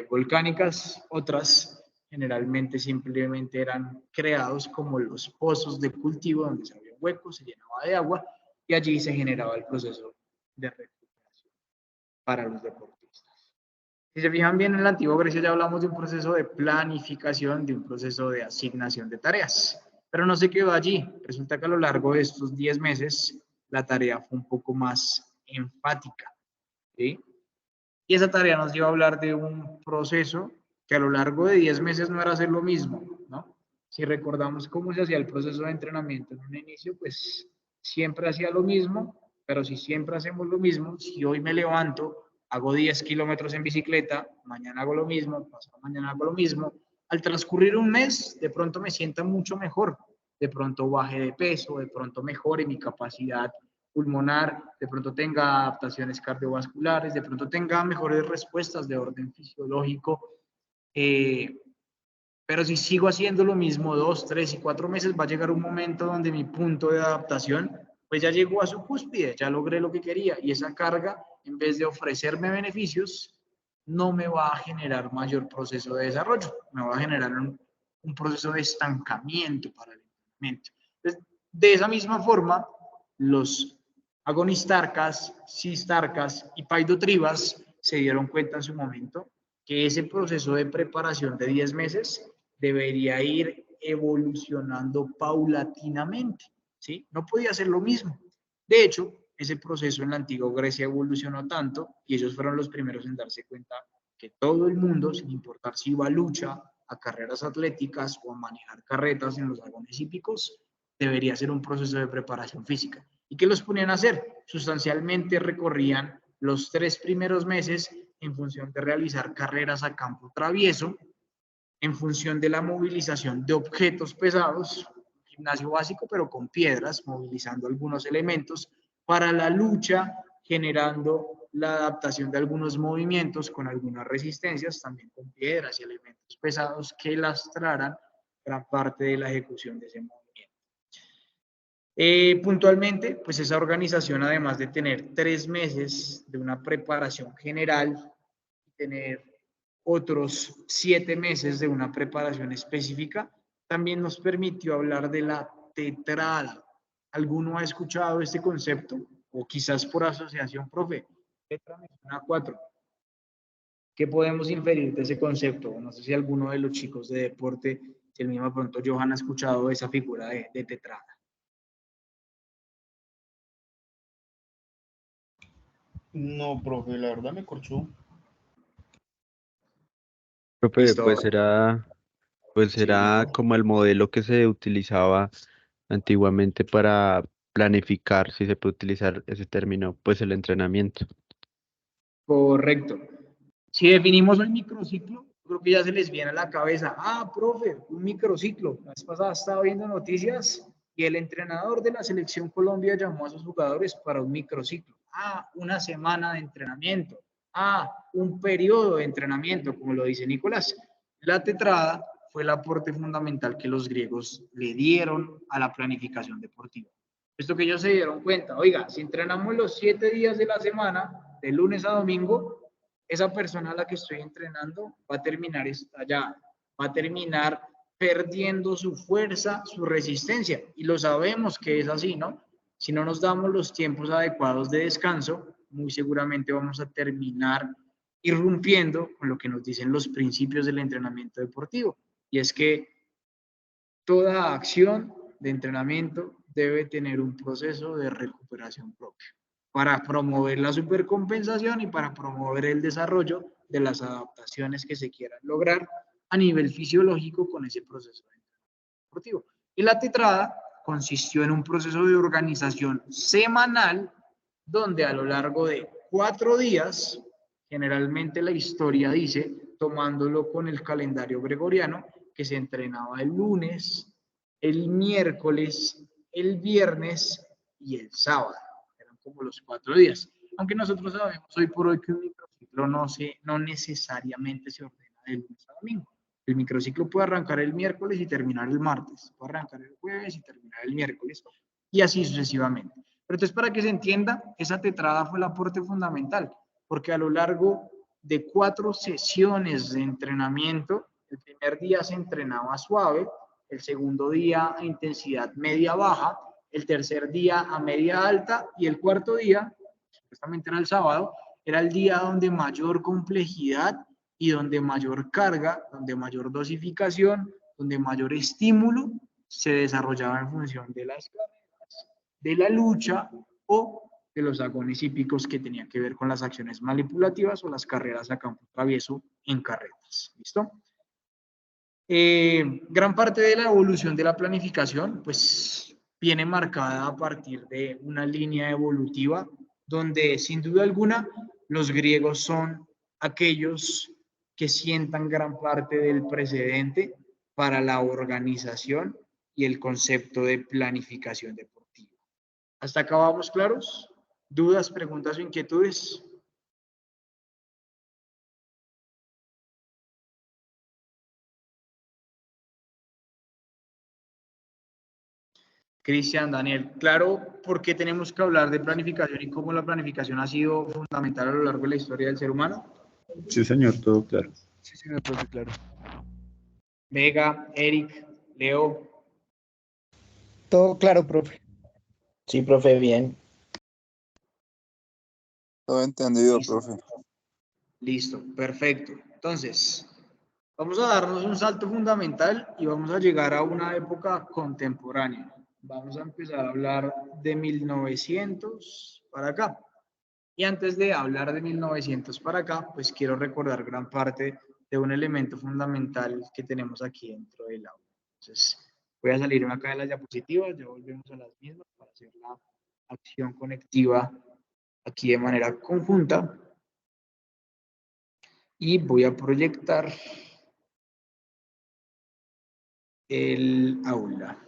volcánicas, otras generalmente simplemente eran creados como los pozos de cultivo donde se abría un hueco, se llenaba de agua y allí se generaba el proceso de recuperación para los deportistas. Si se fijan bien, en la antigua Grecia ya hablamos de un proceso de planificación, de un proceso de asignación de tareas, pero no se quedó allí. Resulta que a lo largo de estos 10 meses la tarea fue un poco más enfática, ¿sí? Y esa tarea nos lleva a hablar de un proceso que a lo largo de 10 meses no era hacer lo mismo, ¿no? Si recordamos cómo se hacía el proceso de entrenamiento en un inicio, pues siempre hacía lo mismo, pero si siempre hacemos lo mismo, si hoy me levanto, hago 10 kilómetros en bicicleta, mañana hago lo mismo, pasado mañana hago lo mismo, al transcurrir un mes, de pronto me sienta mucho mejor, de pronto baje de peso, de pronto mejore mi capacidad pulmonar, de pronto tenga adaptaciones cardiovasculares, de pronto tenga mejores respuestas de orden fisiológico, pero si sigo haciendo lo mismo 2, 3 y 4 meses, va a llegar un momento donde mi punto de adaptación pues ya llegó a su cúspide, ya logré lo que quería y esa carga, en vez de ofrecerme beneficios, no me va a generar mayor proceso de desarrollo, me va a generar un proceso de estancamiento para el entrenamiento. Entonces, de esa misma forma, los agonistarcas, cistarcas y paidotribas se dieron cuenta en su momento que ese proceso de preparación de 10 meses debería ir evolucionando paulatinamente, ¿sí? No podía ser lo mismo. De hecho, ese proceso en la antigua Grecia evolucionó tanto y ellos fueron los primeros en darse cuenta que todo el mundo, sin importar si iba a lucha, a carreras atléticas o a manejar carretas en los agones hípicos, debería ser un proceso de preparación física. ¿Y qué los ponían a hacer? Sustancialmente recorrían los 3 primeros meses en función de realizar carreras a campo travieso, en función de la movilización de objetos pesados, gimnasio básico, pero con piedras, movilizando algunos elementos, para la lucha, generando la adaptación de algunos movimientos con algunas resistencias, también con piedras y elementos pesados que lastraran gran parte de la ejecución de ese movimiento. Puntualmente, pues esa organización, además de tener 3 meses de una preparación general, tener otros 7 meses de una preparación específica, también nos permitió hablar de la tetrada. ¿Alguno ha escuchado este concepto? O quizás por asociación, profe. Tetra me suena a 4. ¿Qué podemos inferir de ese concepto? No sé si alguno de los chicos de deporte, si el mismo pronto Johan ha escuchado esa figura de tetrada. No, profe, la verdad me corchó. Profe, Listo. pues Sí, era Nico. como el modelo que se utilizaba antiguamente para planificar, si se puede utilizar ese término, pues el entrenamiento. Correcto. Si definimos un microciclo, creo que ya se les viene a la cabeza, profe, un microciclo. La vez pasada estaba viendo noticias y el entrenador de la selección Colombia llamó a sus jugadores para un microciclo. Una semana de entrenamiento. Un periodo de entrenamiento, como lo dice Nicolás. La tetrada fue el aporte fundamental que los griegos le dieron a la planificación deportiva. Esto que ellos se dieron cuenta, oiga, si entrenamos los 7 días de la semana, de lunes a domingo, esa persona a la que estoy entrenando va a terminar estallada, va a terminar perdiendo su fuerza, su resistencia. Y lo sabemos que es así, ¿no? Si no nos damos los tiempos adecuados de descanso, muy seguramente vamos a terminar irrumpiendo con lo que nos dicen los principios del entrenamiento deportivo. Y es que toda acción de entrenamiento debe tener un proceso de recuperación propio para promover la supercompensación y para promover el desarrollo de las adaptaciones que se quieran lograr a nivel fisiológico con ese proceso de entrenamiento deportivo. Y la tetrada consistió en un proceso de organización semanal donde a lo largo de 4 días, generalmente la historia dice, tomándolo con el calendario gregoriano, que se entrenaba el lunes, el miércoles, el viernes y el sábado. Eran como los 4 días. Aunque nosotros sabemos hoy por hoy que un microciclo no necesariamente se ordena de lunes a domingo. El microciclo puede arrancar el miércoles y terminar el martes, puede arrancar el jueves y terminar el miércoles, y así sucesivamente. Pero entonces, para que se entienda, esa tetrada fue el aporte fundamental, porque a lo largo de 4 sesiones de entrenamiento, el primer día se entrenaba suave, el segundo día a intensidad media-baja, el tercer día a media-alta, y el cuarto día, supuestamente era el sábado, era el día donde mayor complejidad y donde mayor carga, donde mayor dosificación, donde mayor estímulo se desarrollaba en función de las carreras, de la lucha o de los agones hípicos que tenían que ver con las acciones manipulativas o las carreras a campo travieso en carretas. ¿Listo? Gran parte de la evolución de la planificación, pues, viene marcada a partir de una línea evolutiva donde, sin duda alguna, los griegos son aquellos que sientan gran parte del precedente para la organización y el concepto de planificación deportiva. ¿Hasta acá vamos claros? ¿Dudas, preguntas o inquietudes? Cristian, Daniel, claro, ¿por qué tenemos que hablar de planificación y cómo la planificación ha sido fundamental a lo largo de la historia del ser humano? Sí, señor, todo claro. Sí, señor profe, claro. Vega, Eric, Leo. Todo claro, profe. Sí, profe, bien. Todo entendido, Listo. profe. Listo, perfecto. Entonces, vamos a darnos un salto fundamental y vamos a llegar a una época contemporánea. Vamos a empezar a hablar de 1900 para acá. Y antes de hablar de 1900 para acá, pues quiero recordar gran parte de un elemento fundamental que tenemos aquí dentro del aula. Entonces, voy a salirme acá de las diapositivas, ya volvemos a las mismas para hacer la acción conectiva aquí de manera conjunta. Y voy a proyectar el aula.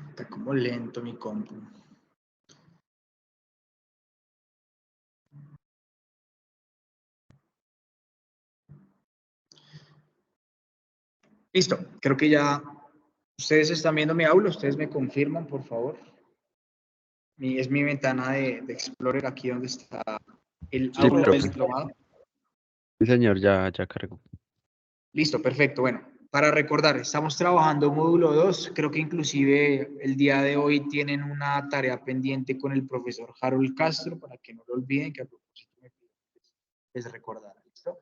Está como lento mi compu. Listo, creo que ya ustedes están viendo mi aula, ustedes me confirman, por favor. Es mi ventana de Explorer, aquí donde está el Sí, aula del profe. diplomado. Sí, señor, ya cargó. Listo, perfecto. Bueno, para recordar, estamos trabajando módulo 2. Creo que inclusive el día de hoy tienen una tarea pendiente con el profesor Harold Castro, para que no lo olviden, que a propósito me pido les recordara. ¿Listo?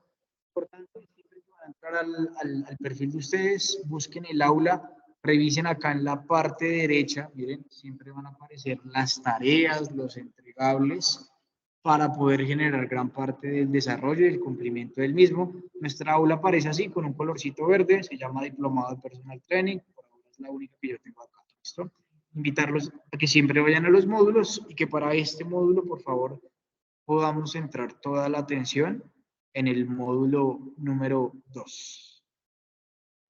Por tanto, siempre que van a entrar al perfil de ustedes, busquen el aula, revisen acá en la parte derecha, miren, siempre van a aparecer las tareas, los entregables, para poder generar gran parte del desarrollo y el cumplimiento del mismo. Nuestra aula aparece así, con un colorcito verde, se llama Diplomado de Personal Training, por ahora es la única que yo tengo acá, ¿listo? Invitarlos a que siempre vayan a los módulos y que para este módulo, por favor, podamos centrar toda la atención en el módulo número 2.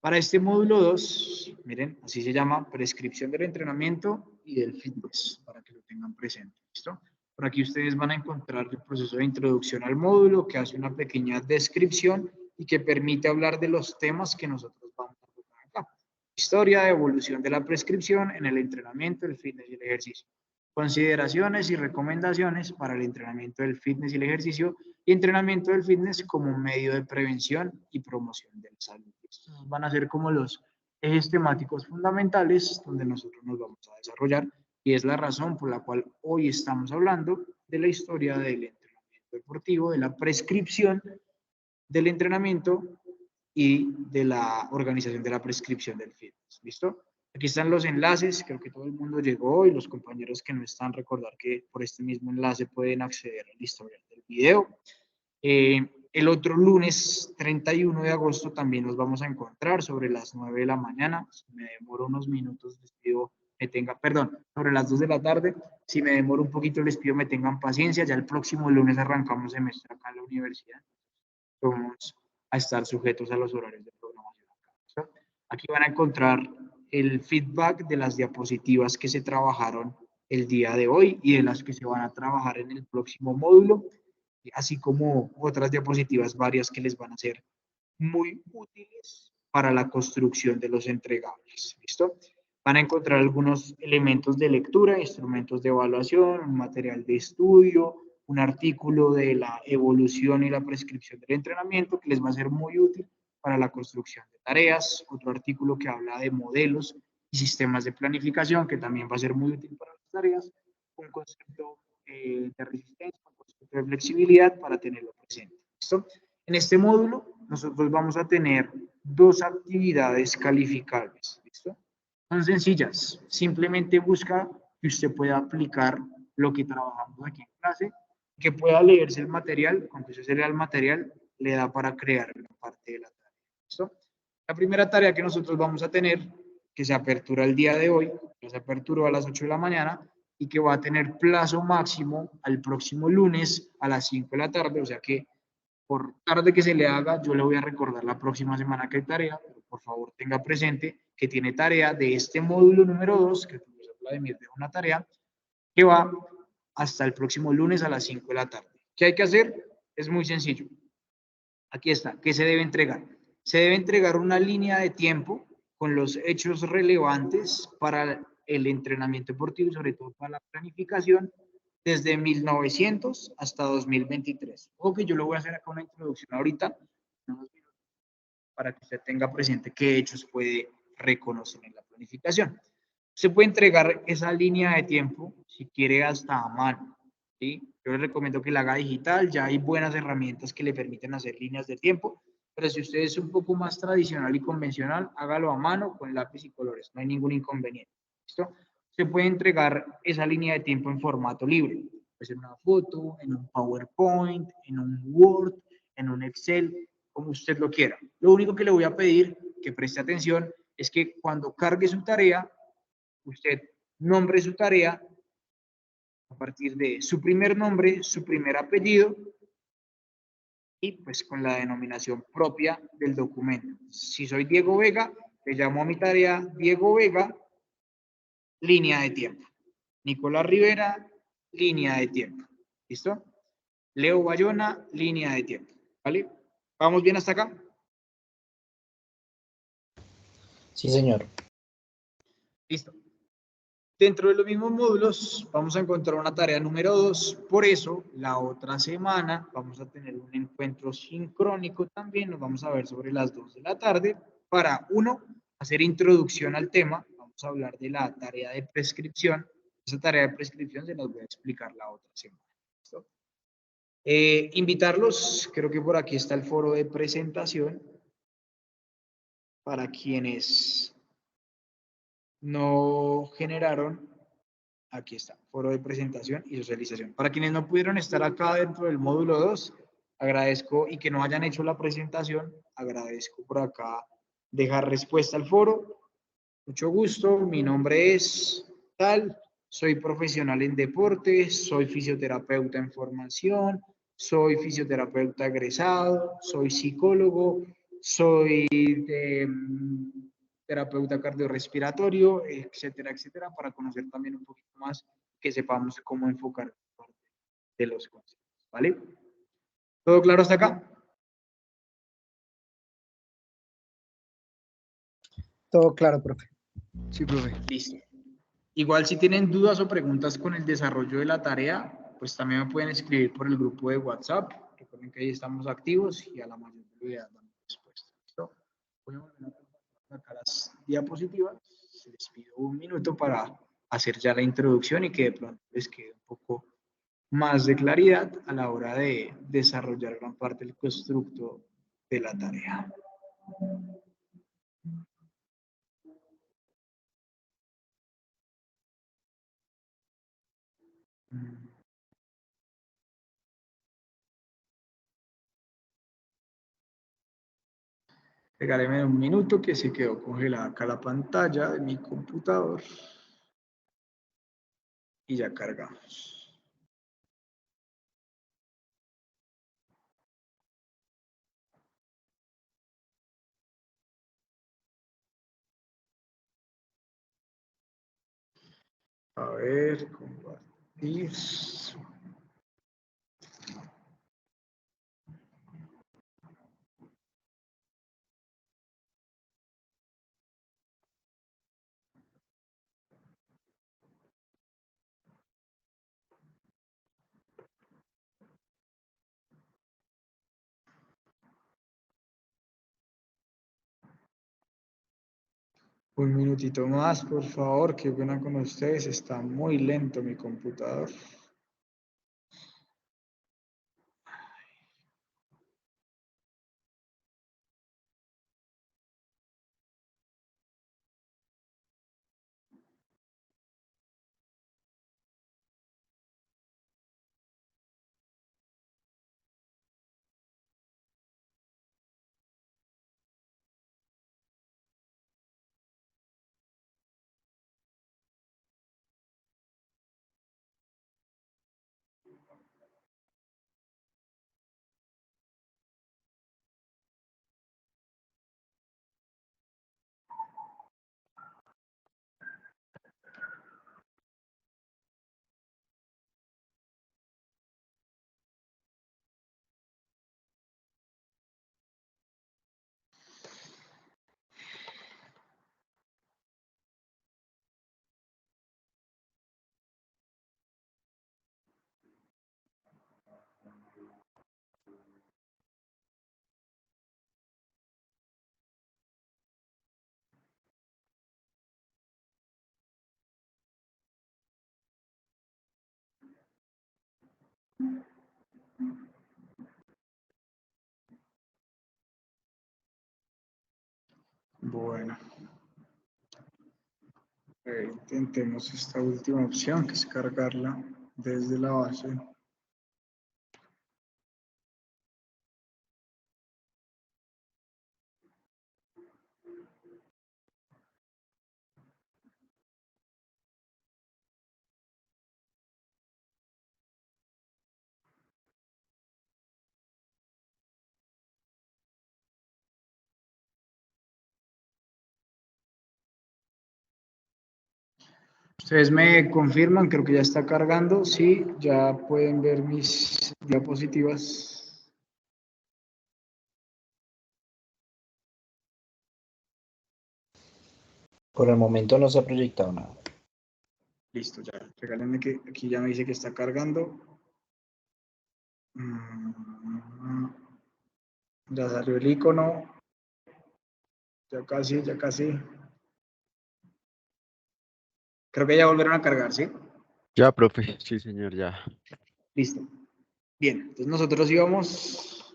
Para este módulo 2, miren, así se llama, prescripción del entrenamiento y del fitness, para que lo tengan presente, ¿listo? Por aquí ustedes van a encontrar el proceso de introducción al módulo, que hace una pequeña descripción y que permite hablar de los temas que nosotros vamos a tocar acá. Historia, evolución de la prescripción en el entrenamiento, el fitness y el ejercicio. Consideraciones y recomendaciones para el entrenamiento del fitness y el ejercicio, y entrenamiento del fitness como un medio de prevención y promoción de la salud. Estos van a ser como los ejes temáticos fundamentales donde nosotros nos vamos a desarrollar, y es la razón por la cual hoy estamos hablando de la historia del entrenamiento deportivo, de la prescripción del entrenamiento y de la organización de la prescripción del fitness. ¿Listo? Aquí están los enlaces, creo que todo el mundo llegó y los compañeros que no están, recordar que por este mismo enlace pueden acceder al historial del video. El otro lunes 31 de agosto también nos vamos a encontrar sobre las 9 de la mañana. Si me demoro unos minutos, les pido sobre las 2 de la tarde. Si me demoro un poquito, les pido me tengan paciencia. Ya el próximo lunes arrancamos semestre acá en la universidad. Vamos a estar sujetos a los horarios de programación acá. Aquí van a encontrar el feedback de las diapositivas que se trabajaron el día de hoy y de las que se van a trabajar en el próximo módulo, así como otras diapositivas varias que les van a ser muy útiles para la construcción de los entregables. ¿Listo? Van a encontrar algunos elementos de lectura, instrumentos de evaluación, un material de estudio, un artículo de la evolución y la prescripción del entrenamiento que les va a ser muy útil para la construcción de tareas, otro artículo que habla de modelos y sistemas de planificación que también va a ser muy útil para las tareas, un concepto de resistencia, un concepto de flexibilidad para tenerlo presente. ¿Listo? En este módulo nosotros vamos a tener 2 actividades calificables. ¿Listo? Son sencillas, simplemente busca que usted pueda aplicar lo que trabajamos aquí en clase, que pueda leerse el material, cuando usted se lea el material, le da para crear una parte de la tarea. ¿Listo? La primera tarea que nosotros vamos a tener, que se apertura el día de hoy, que se aperturó a las 8 de la mañana y que va a tener plazo máximo al próximo lunes a las 5 de la tarde, o sea que por tarde que se le haga, yo le voy a recordar la próxima semana que hay tarea, pero por favor tenga presente que tiene tarea de este módulo número 2, que el profesor Vladimir dejó una tarea, que va hasta el próximo lunes a las 5 de la tarde. ¿Qué hay que hacer? Es muy sencillo. Aquí está. ¿Qué se debe entregar? Se debe entregar una línea de tiempo con los hechos relevantes para el entrenamiento deportivo y sobre todo para la planificación desde 1900 hasta 2023. Ojo que yo le voy a hacer acá una introducción ahorita, para que usted tenga presente qué hechos puede reconocer en la planificación. Se puede entregar esa línea de tiempo, si quiere, hasta a mano, ¿sí? Yo le recomiendo que la haga digital, ya hay buenas herramientas que le permiten hacer líneas de tiempo, pero si usted es un poco más tradicional y convencional, hágalo a mano con lápiz y colores, no hay ningún inconveniente. ¿Listo? Se puede entregar esa línea de tiempo en formato libre, puede ser una foto, en un PowerPoint, en un Word, en un Excel, como usted lo quiera. Lo único que le voy a pedir que preste atención es que cuando cargue su tarea, usted nombre su tarea a partir de su primer nombre, su primer apellido y pues con la denominación propia del documento. Si soy Diego Vega, le llamo a mi tarea Diego Vega, línea de tiempo. Nicolás Rivera, línea de tiempo. ¿Listo? Leo Bayona, línea de tiempo. ¿Vale? ¿Vamos bien hasta acá? Sí, señor. Listo. Dentro de los mismos módulos vamos a encontrar una tarea número 2, por eso la otra semana vamos a tener un encuentro sincrónico también, nos vamos a ver sobre las 2 de la tarde para, 1, hacer introducción al tema, vamos a hablar de la tarea de prescripción, esa tarea de prescripción se las voy a explicar la otra semana. ¿Listo? Invitarlos, creo que por aquí está el foro de presentación, para quienes no generaron, aquí está, foro de presentación y socialización. Para quienes no pudieron estar acá dentro del módulo 2, agradezco, y que no hayan hecho la presentación, agradezco por acá dejar respuesta al foro. Mucho gusto, mi nombre es tal, soy profesional en deportes, soy fisioterapeuta en formación, soy fisioterapeuta egresado, soy psicólogo, soy terapeuta cardiorrespiratorio, etcétera, etcétera, para conocer también un poquito más, que sepamos cómo enfocar de los conceptos, ¿vale? ¿Todo claro hasta acá? Todo claro, profe. Sí, profe. Listo. Igual si tienen dudas o preguntas con el desarrollo de la tarea, pues también me pueden escribir por el grupo de WhatsApp. Recuerden que ahí estamos activos y a la mayor brevedad damos respuesta. ¿Listo? Voy a volver a sacar las diapositivas. Les pido un minuto para hacer ya la introducción y que de pronto les quede un poco más de claridad a la hora de desarrollar gran parte del constructo de la tarea. Regáleme un minuto que se quedó congelada acá la pantalla de mi computador. Y ya cargamos. A ver, compartir. Un minutito más, por favor, qué pena con ustedes, está muy lento mi computador. Bueno, intentemos esta última opción, que es cargarla desde la base. Ustedes me confirman, creo que ya está cargando. Sí, ya pueden ver mis diapositivas. Por el momento no se ha proyectado nada. Listo, ya. Regálenme que aquí ya me dice que está cargando. Ya salió el icono. Ya casi, ya casi. Creo que ya volvieron a cargar, ¿sí? Ya, profe. Sí, señor, ya. Listo. Bien, entonces nosotros íbamos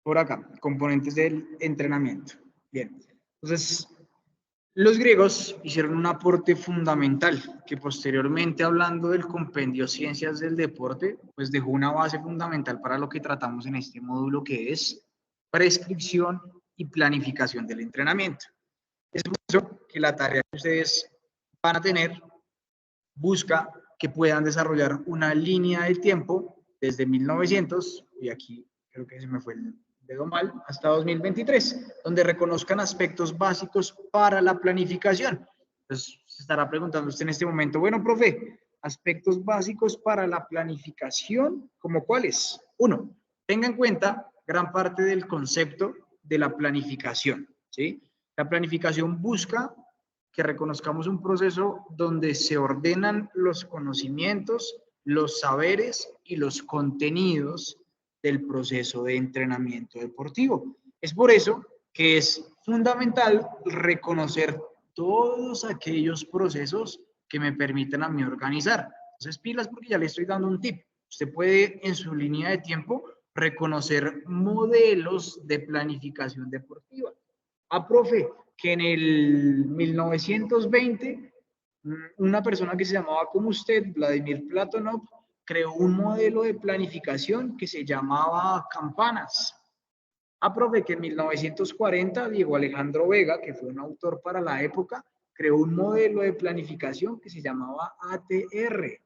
por acá, componentes del entrenamiento. Bien, entonces los griegos hicieron un aporte fundamental que posteriormente, hablando del compendio Ciencias del Deporte, pues dejó una base fundamental para lo que tratamos en este módulo, que es prescripción y planificación del entrenamiento. Es por eso que la tarea que ustedes van a tener busca que puedan desarrollar una línea del tiempo desde 1900, y aquí creo que se me fue el dedo mal, hasta 2023, donde reconozcan aspectos básicos para la planificación. Entonces, se estará preguntando usted en este momento, bueno, profe, aspectos básicos para la planificación, ¿como cuáles? Uno, tenga en cuenta gran parte del concepto de la planificación, ¿sí? La planificación busca que reconozcamos un proceso donde se ordenan los conocimientos, los saberes y los contenidos del proceso de entrenamiento deportivo. Es por eso que es fundamental reconocer todos aquellos procesos que me permitan a mí organizar. Entonces, pilas, porque ya le estoy dando un tip. Usted puede en su línea de tiempo reconocer modelos de planificación deportiva. Profe, que en el 1920 Una persona que se llamaba como usted, Vladimir Platonov, creó un modelo de planificación que se llamaba campanas. Profe, que en 1940 Diego Alejandro Vega, que fue un autor para la época, creó un modelo de planificación que se llamaba ATR.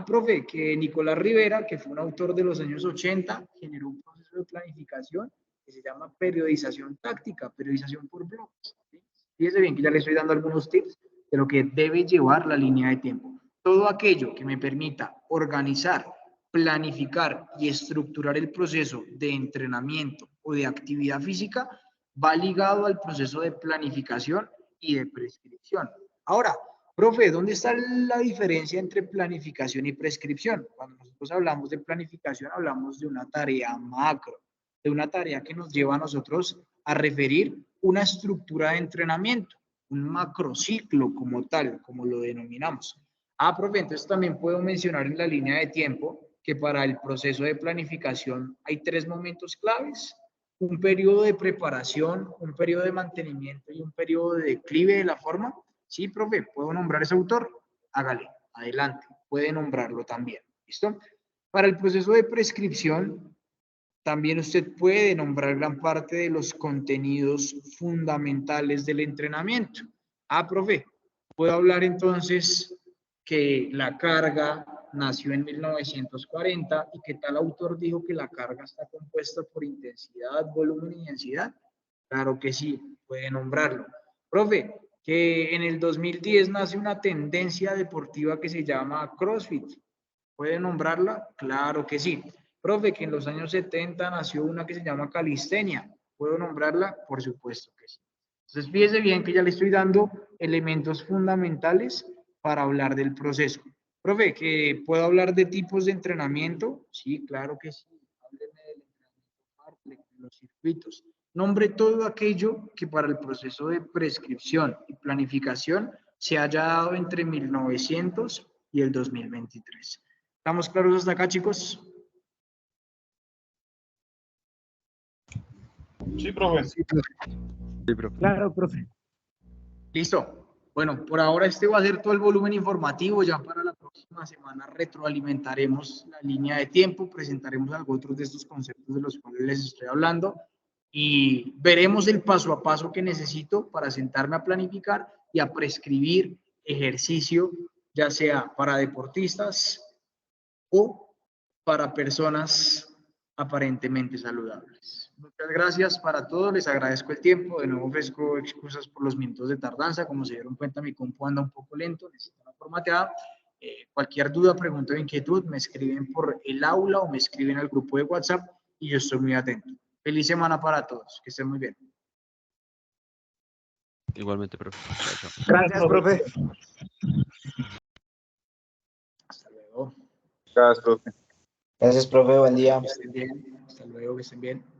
Profe, que Nicolás Rivera, que fue un autor de los años 80, generó un proceso de planificación que se llama periodización táctica, periodización por bloques. ¿Sí? Fíjese bien que ya le estoy dando algunos tips de lo que debe llevar la línea de tiempo. Todo aquello que me permita organizar, planificar y estructurar el proceso de entrenamiento o de actividad física va ligado al proceso de planificación y de prescripción. Ahora, profe, ¿dónde está la diferencia entre planificación y prescripción? Cuando nosotros hablamos de planificación, hablamos de una tarea macro, de una tarea que nos lleva a nosotros a referir una estructura de entrenamiento, un macrociclo como tal, como lo denominamos. Profe, entonces también puedo mencionar en la línea de tiempo que para el proceso de planificación hay 3 momentos claves: un periodo de preparación, un periodo de mantenimiento y un periodo de declive de la forma. Sí, profe, ¿puedo nombrar ese autor? Hágale, adelante, puede nombrarlo también. ¿Listo? Para el proceso de prescripción, también usted puede nombrar gran parte de los contenidos fundamentales del entrenamiento. Profe, ¿puedo hablar entonces que la carga nació en 1940 y que tal autor dijo que la carga está compuesta por intensidad, volumen y densidad? Claro que sí, puede nombrarlo. Profe, que en el 2010 nace una tendencia deportiva que se llama CrossFit. ¿Puede nombrarla? Claro que sí. Profe, que en los años 70 nació una que se llama calistenia. ¿Puedo nombrarla? Por supuesto que sí. Entonces, fíjese bien que ya le estoy dando elementos fundamentales para hablar del proceso. Profe, ¿que puedo hablar de tipos de entrenamiento? Sí, claro que sí. Hábleme del entrenamiento Fartlek, de los circuitos. Nombre todo aquello que para el proceso de prescripción y planificación se haya dado entre 1900 y el 2023. ¿Estamos claros hasta acá, chicos? Sí, profe. Sí, profe. Sí, profe. Claro, profe. Listo. Bueno, por ahora este va a ser todo el volumen informativo. Ya para la próxima semana retroalimentaremos la línea de tiempo, presentaremos algunos otros de estos conceptos de los cuales les estoy hablando y veremos el paso a paso que necesito para sentarme a planificar y a prescribir ejercicio, ya sea para deportistas o para personas aparentemente saludables. Muchas gracias para todos, les agradezco el tiempo, de nuevo ofrezco excusas por los minutos de tardanza, como se dieron cuenta mi compu anda un poco lento, necesito una formateada. Cualquier duda, pregunta o inquietud me escriben por el aula o me escriben al grupo de WhatsApp y yo estoy muy atento. Feliz semana para todos, que estén muy bien. Igualmente, profe. Chao, chao. Gracias, profe. Hasta luego. Gracias, profe. Gracias, profe. Buen día. Que estén bien. Hasta luego, que estén bien.